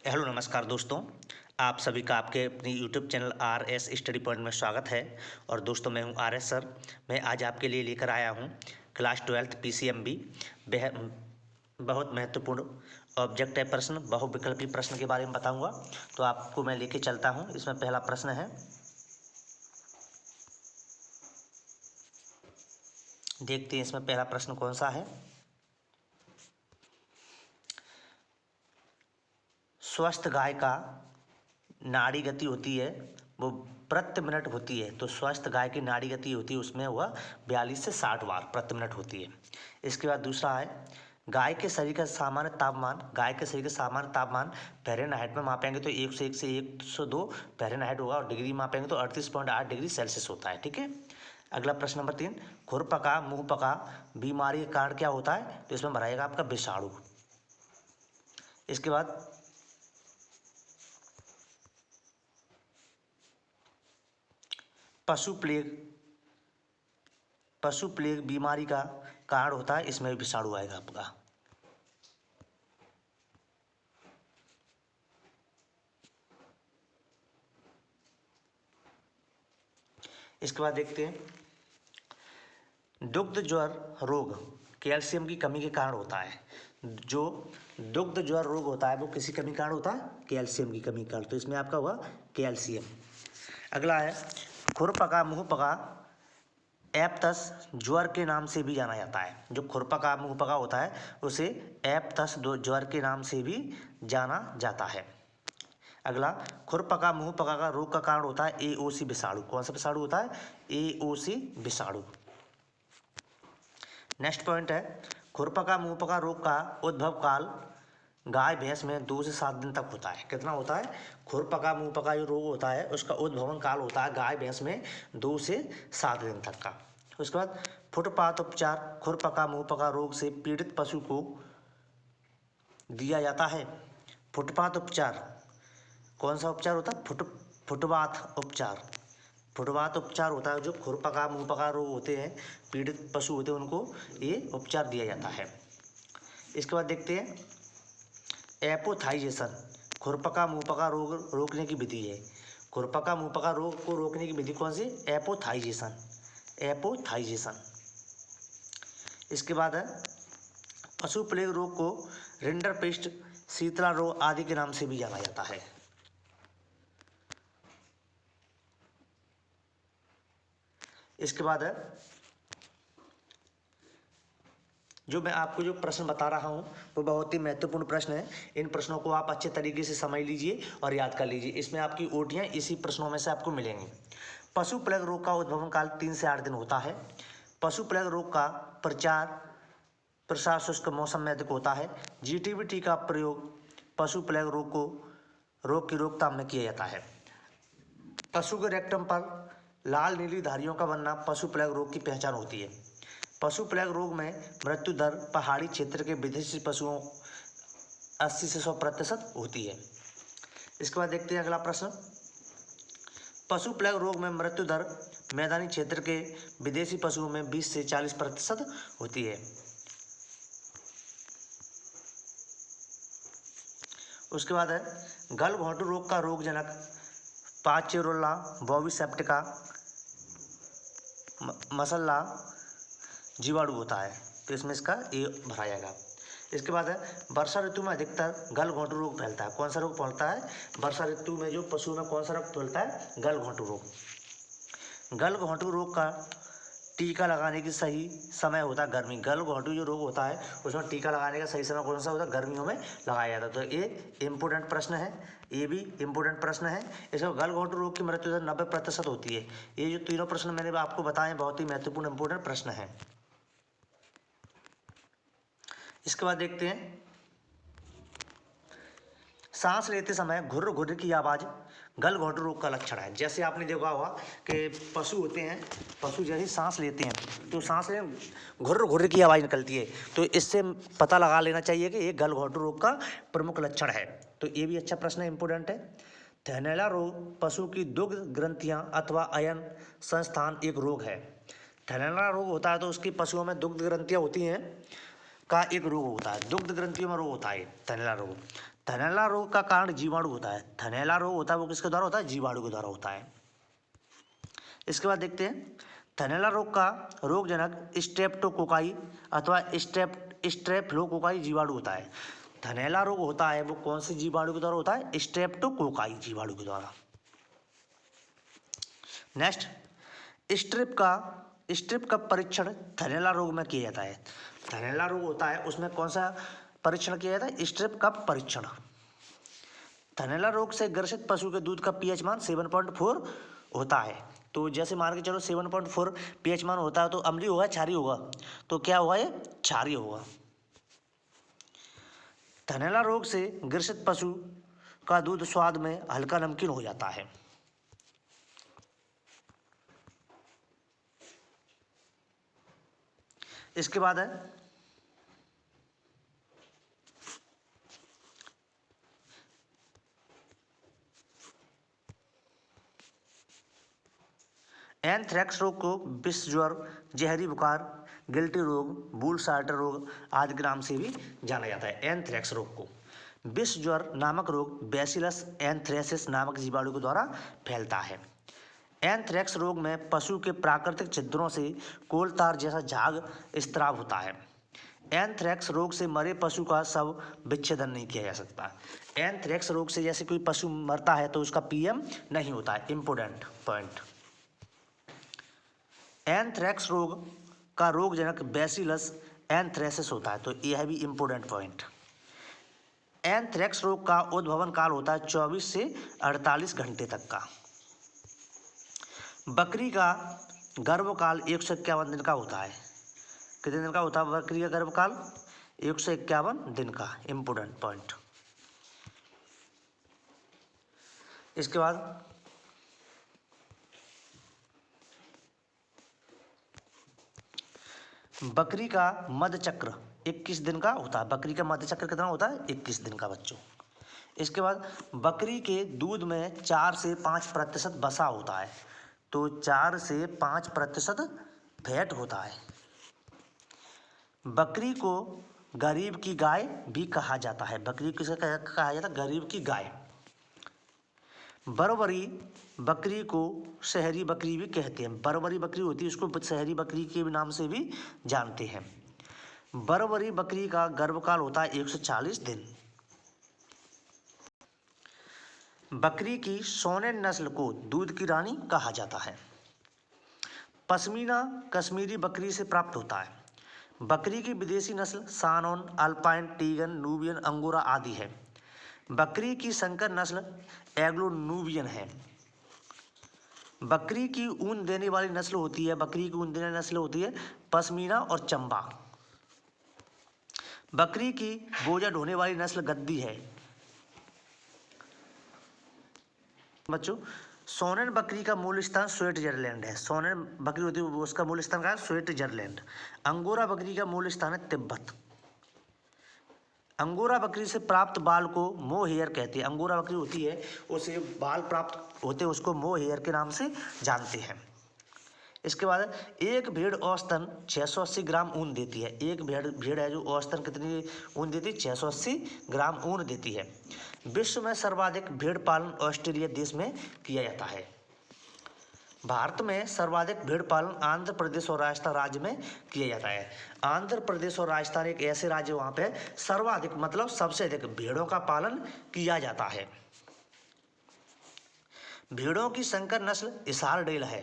Hello नमस्कार दोस्तों। आप सभी का आपके अपनी YouTube channel R S study point में स्वागत है। और दोस्तों मैं हूं आर एस सर। मैं आज आपके लिए लेकर आया हूं क्लास 12 पीसीएमबी बहुत महत्वपूर्ण ऑब्जेक्ट है प्रश्न, बहुविकल्पी प्रश्न के बारे में बताऊंगा। तो आपको मैं लेके चलता हूं। इसमें पहला प्रश्न है, देखते हैं इसमें पहला प्रश्न कौन सा है। स्वस्थ गाय का नाड़ी गति होती है वो प्रति मिनट होती है। तो स्वस्थ गाय की नाड़ी गति होती है उसमें वह 42 से 60 बार प्रति मिनट होती है। इसके बाद दूसरा है, गाय के शरीर का सामान्य तापमान फ़ारेनहाइट में मापेंगे तो 101 से 102 फ़ारेनहाइट होगा, और डिग्री मापेंगे तो 38.8 डिग्री सेल्सियस होता है। ठीक है। अगला प्रश्न नंबर 3, खुरपका मुंहपका बीमारी का कारण क्या होता है? तो इसमें भराएगा आपका विषाणु। इसके बाद पशु प्लेग बीमारी का कारण होता है, इसमें विषाणु आएगा आपका। इसके बाद देखते हैं, दुग्ध ज्वर रोग कैल्शियम की कमी के कारण होता है। जो दुग्ध ज्वर रोग होता है वो किसी कमी के कारण होता है? कैल्शियम की कमी के कारण। तो इसमें आपका हुआ कैल्शियम। अगला है, खुरपका मुंहपका एप्तस ज्वर के नाम से भी जाना जाता है। जो खुरपका मुंहपका होता है उसे एप्तस ज्वर के नाम से भी जाना जाता है। अगला, खुरपका मुंहपका का रोग का कारण होता है एओसी विषाणु। कौन सा विषाणु होता है? एओसी विषाणु। नेक्स्ट पॉइंट है, खुरपका मुंहपका रोग का उद्भव काल गाय भैंस में 2 से 7 दिन तक होता है। कितना होता है? खुरपका मुंहपका जो रोग होता है उसका उद्भवन काल होता है गाय भैंस में 2 से 7 दिन तक का। उसके बाद फुटपाथ उपचार खुरपका मुंहपका रोग से पीड़ित पशु को दिया जाता है। फुटपाथ उपचार कौन सा उपचार होता है? फुटपाथ उपचार होता है जो खुरपका मुंहपका रोग होते हैं, पीड़ित पशु होते हैं, उनको ये उपचार दिया जाता है। इसके बाद देखते हैं, एपोथाइजेशन खुरपका मुंहपका रोग रोकने की विधि है। खुरपका मुंहपका रोग को रोकने की विधि कौन सी? एपोथाइजेशन। इसके बाद है, पशु प्लेग रोग को रिंडरपेस्ट शीतला रोग आदि के नाम से भी जाना जाता है। इसके बाद है, जो मैं आपको जो प्रश्न बता रहा हूँ वो बहुत ही महत्वपूर्ण प्रश्न है। इन प्रश्नों को आप अच्छे तरीके से समझ लीजिए और याद कर लीजिए। इसमें आपकी ओटियाँ इसी प्रश्नों में से आपको मिलेंगी। पशु प्लेग रोग का उद्भवन काल 3 से 8 दिन होता है। पशु प्लेग रोग का प्रसार शुष्क मौसम में अधिक होता है। जीटीबी का प्रयोग पशु प्लेग रोग की रोकथाम में किया जाता है। पशु के रेक्टम पर लाल नीली धारियों का बनना पशु प्लेग रोग की पहचान होती है। पशु प्लेग रोग में मृत्यु दर पहाड़ी क्षेत्र के विदेशी पशुओं 80 से 100% होती है। इसके बाद देखते हैं अगला प्रश्न, पशु प्लेग रोग में मृत्यु दर मैदानी क्षेत्र के विदेशी पशुओं में 20 से 40% होती है। उसके बाद है, गलघोंटू रोग का रोगजनक पाचेरोला बॉविसेप्टिका मसल्ला जीवाणु होता है। तो इसमें इसका ए भरा जाएगा। इसके बाद है, वर्षा ऋतु में अधिकतर गलघोंटू रोग फैलता है। कौन सा रोग फैलता है? वर्षा ऋतु में जो पशु में कौन सा रोग फैलता है? गलघोंटू रोग। गलघोंटू रोग का टीका लगाने की सही समय होता है गर्मी। गलघोंटू जो रोग होता है उसमें टीका लगाने का सही समय कौन सा होता है? गर्मियों में लगाया जाता है। तो ये इम्पोर्टेंट प्रश्न है, ये भी इम्पोर्टेंट प्रश्न है। इसमें गलघोंटू रोग की मृत्यु दर 90% होती है। ये जो तीनों प्रश्न मैंने आपको बताए बहुत ही महत्वपूर्ण इम्पोर्टेंट प्रश्न है। इसके बाद देखते हैं, सांस लेते समय घुर्र घुर्र की आवाज़ गलघोंटू रोग का लक्षण है। जैसे आपने देखा होगा कि पशु होते हैं, पशु जैसे सांस लेते हैं तो सांस में घुर्र घुर्र की आवाज़ निकलती है। तो इससे पता लगा लेना चाहिए कि ये गलघोंटू रोग का प्रमुख लक्षण है। तो ये भी अच्छा प्रश्न है, इंपोर्टेंट है। थैलेला रोग पशु की दुग्ध ग्रंथियां अथवा अयन संस्थान एक रोग है। थैलेला रोग होता है तो उसकी पशुओं में दुग्ध ग्रंथियां होती हैं का एक रोग होता है। दुग्ध ग्रंथियों में रोग होता है थैलेला रोग। थनैला रोग का कारण जीवाणु होता है। थनैला रोग होता है वो किसके द्वारा होता है? जीवाणु के द्वारा होता है। इसके बाद देखते हैं थनैला रोग का रोगजनक स्ट्रेप्टोकोकाई अथवा स्ट्रेप्टोकोकाई जीवाणु होता है। थनैला रोग होता है वो कौन से जीवाणु के द्वारा होता है? स्ट्रेप्टोकोकाई जीवाणु के द्वारा। नेक्स्ट, स्ट्रिप का परीक्षण थनैला रोग में किया जाता है। थनैला रोग होता है उसमें कौन सा परीक्षण किया जाता है? स्ट्रिप का परीक्षण। थनैला रोग से ग्रसित पशु के दूध का पीएच मान 7.4 होता है। तो जैसे मान के चलो 7.4 पीएच मान होता है तो अम्लीय होगा क्षारीय होगा? तो क्या होगा? ये क्षारीय होगा। थनैला रोग से ग्रसित पशु का दूध स्वाद में हल्का नमकीन हो जाता है। इसके बाद है एंथ्रेक्स रोग को विष ज्वर, जहरी बुखार, गिल्टी रोग, बूल सार्टर रोग आदि के नाम से भी जाना जाता है। एंथ्रेक्स रोग को विष ज्वर नामक रोग बैसिलस एंथ्रेसिस नामक जीवाणु के द्वारा फैलता है। एंथ्रेक्स रोग में पशु के प्राकृतिक छिद्रों से कोलतार जैसा झाग स्त्राव होता है। एंथ्रेक्स रोग से मरे पशु का शव विच्छेदन नहीं किया जा सकता। एंथ्रेक्स रोग से जैसे कोई पशु मरता है तो उसका पीएम नहीं होता है। Important point. एंथ्रेक्स रोग का रोगजनक बैसिलस एंथ्रेसिस होता है। तो यह भी इंपोर्टेंट पॉइंट। एंथ्रेक्स रोग का उद्भवन काल होता है 24 से 48 घंटे तक का। बकरी का गर्भकाल 151 दिन का होता है। कितने दिन का होता है बकरी का गर्भकाल? 151 दिन का। Important point. इसके बाद बकरी का मध्य चक्र 21 दिन का होता है। बकरी का मध्य चक्र कितना होता है? 21 दिन का बच्चों। इसके बाद बकरी के दूध में 4 से 5% वसा होता है। तो 4 से 5% फैट होता है। बकरी को गरीब की गाय भी कहा जाता है। बकरी किसे कहा जाता है? गरीब की गाय। बरबरी बकरी को शहरी बकरी भी कहते हैं। बरबरी बकरी होती है उसको शहरी बकरी के नाम से भी जानते हैं। बरबरी बकरी का गर्भकाल होता है 140 दिन। बकरी की सोनेन नस्ल को दूध की रानी कहा जाता है। पश्मीना कश्मीरी बकरी से प्राप्त होता है। बकरी की विदेशी नस्ल Sanon, alpine, Teagan, Nubian, angora आदि है। बकरी की संकर नस्ल एग्लो नूबियन है। बकरी की ऊन देने वाली नस्ल होती है पश्मीना और चंबा। बकरी की बोझा ढोने वाली नस्ल गद्दी है। बच्चों, सोनेन बकरी का मूल स्थान स्विट्जरलैंड है। सोनेन बकरी होती है उसका मूल स्थान कहाँ है? स्विट्जरलैंड। अंगोरा बकरी का मूल स्थान है तिब्बत। अंगोरा बकरी से प्राप्त बाल को मोहेयर कहते हैं। अंगोरा बकरी होती है उसे बाल प्राप्त होते हैं उसको मोहेयर के नाम से जानते हैं। इसके बाद एक भेड़ औसतन 680 ग्राम ऊन देती है। एक भेड़ है जो औसतन कितनी ऊन देती है? 680 ग्राम ऊन देती है। विश्व में सर्वाधिक भेड़ पालन ऑस्ट्रेलिया देश में किया जाता है। भारत में सर्वाधिक भेड़ पालन आंध्र प्रदेश और राजस्थान राज्य में किया जाता है। आंध्र प्रदेश और राजस्थान एक ऐसे राज्य वहाँ पे सर्वाधिक मतलब सबसे अधिक भेड़ों का पालन किया जाता है। भेड़ों की संकर नस्ल इसारडेल है।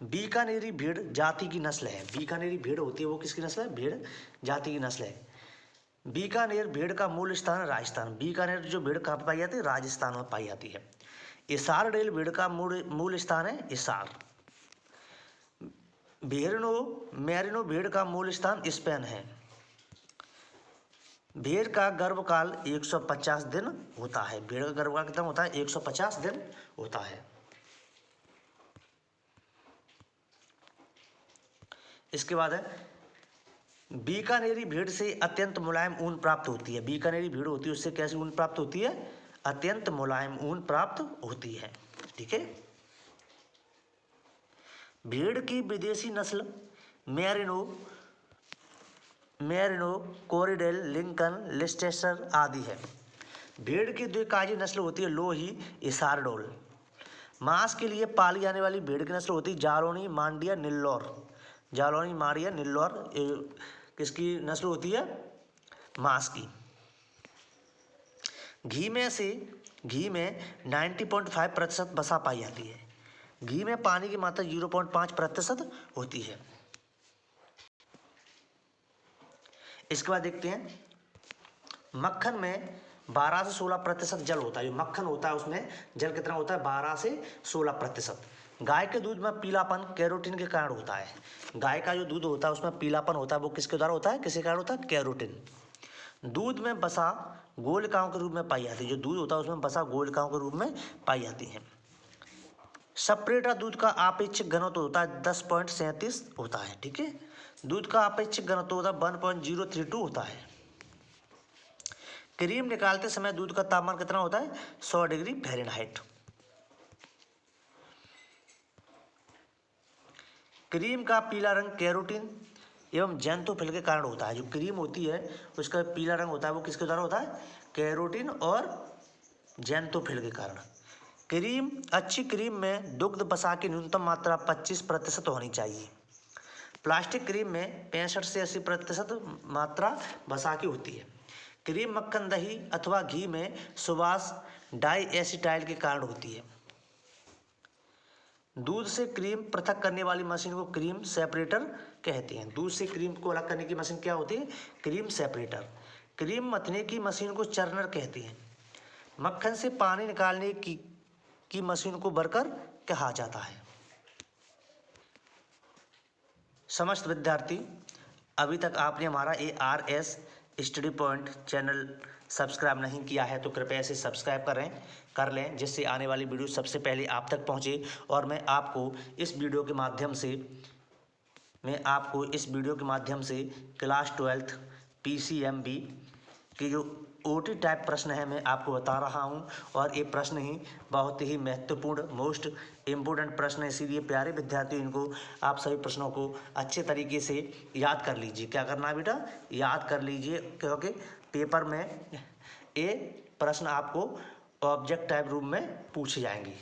बीकानेरी भेड़ जाति की नस्ल है। बीकानेरी भेड़ होती है वो किसकी नस्ल है? भेड़ जाति की नस्ल है। बीकानेर भेड़ का मूल स्थान है राजस्थान। बीकानेर जो भेड़ कहाँ पर पाई जाती है? राजस्थान में पाई जाती है। इसारडेल भेड़ का मूल स्थान है इसार। मेरिनो भेड़ का मूल स्थान स्पेन है। भेड़ का गर्भकाल 150 दिन होता है। भेड़ का गर्भकाल कितना होता है? 150 दिन होता है। इसके बाद है बीकानेरी भेड़ से अत्यंत मुलायम ऊन प्राप्त होती है। बीकानेरी भेड़ होती है उससे कैसी ऊन प्राप्त होती है? अत्यंत मुलायम ऊन प्राप्त होती है। ठीक है। भेड़ की विदेशी नस्ल मेरिनो मेरिनो, कोरिडेल, लिंकन, लिस्टेस्टर आदि है। भेड़ की द्विकाजी नस्ल होती है लोही, हिसारडोल। मांस के लिए पाली जाने वाली भेड़ की नस्ल होती है जालौनी, मांडिया, निल्लौर। जालौनी, मांडिया, निल्लौर किसकी नस्ल होती है? मांस की। घी में 90.5% वसा पाई जाती है। घी में पानी की मात्रा 0.5% होती है। इसके बाद देखते हैं मक्खन में 12 से 16% जल होता है। जो मक्खन होता है उसमें जल कितना होता है? 12 से 16%। गाय के दूध में पीलापन कैरोटीन के कारण होता है। गाय का जो दूध होता है उसमें पीलापन होता है, वो किसके द्वारा होता है? किसके कारण होता है? कैरोटीन। दूध में वसा गोलिकाओं के रूप में पाई जाती है। जो दूध होता है उसमें वसा गोलिकाओं के रूप में पाई जाती है। सपरेटा दूध का आपेक्षिक घनत्व होता है 10.37 होता है। ठीक है, दूध का आपेक्षिक घनत्व होता है 1.032 होता है। क्रीम निकालते समय दूध का तापमान कितना होता है? 100 डिग्री फ़ारेनहाइट। क्रीम का पीला रंग कैरोटीन एवं ज़ैंथोफिल के कारण होता है। जो क्रीम होती है उसका पीला रंग होता है वो किसके द्वारा होता है? कैरोटीन और ज़ैंथोफिल के कारण। अच्छी क्रीम में दुग्ध वसा की न्यूनतम मात्रा 25% होनी चाहिए। प्लास्टिक क्रीम में 65 से 80% मात्रा वसा की होती है। क्रीम मक्खन, दही अथवा घी में सुबास डाइएसिटाइल के कारण होती है। दूध से क्रीम पृथक करने वाली मशीन को क्रीम सेपरेटर कहते हैं। दूध से क्रीम को अलग करने की मशीन क्या होती है? Cream separator. क्रीम मथने की मशीन को चर्नर कहते हैं। मक्खन से पानी निकालने की मशीन को बर्कर कहा जाता है। समस्त विद्यार्थी, अभी तक आपने हमारा ARS study point channel subscribe नहीं किया है तो कृपया इसे सब्सक्राइब कर लें, जिससे आने वाली वीडियो सबसे पहले आप तक पहुंचे। और मैं आपको इस वीडियो के माध्यम से क्लास 12 PCMB की जो OT टाइप प्रश्न है मैं आपको बता रहा हूं। और ये प्रश्न ही बहुत ही महत्वपूर्ण, मोस्ट इम्पोर्टेंट प्रश्न है, इसीलिए प्यारे विद्यार्थियों इनको आप सभी प्रश्नों को अच्छे तरीके से याद कर लीजिए। क्या करना है बेटा? याद कर लीजिए, क्योंकि पेपर में ये प्रश्न आपको ऑब्जेक्ट टाइप रूप में पूछे जाएंगे।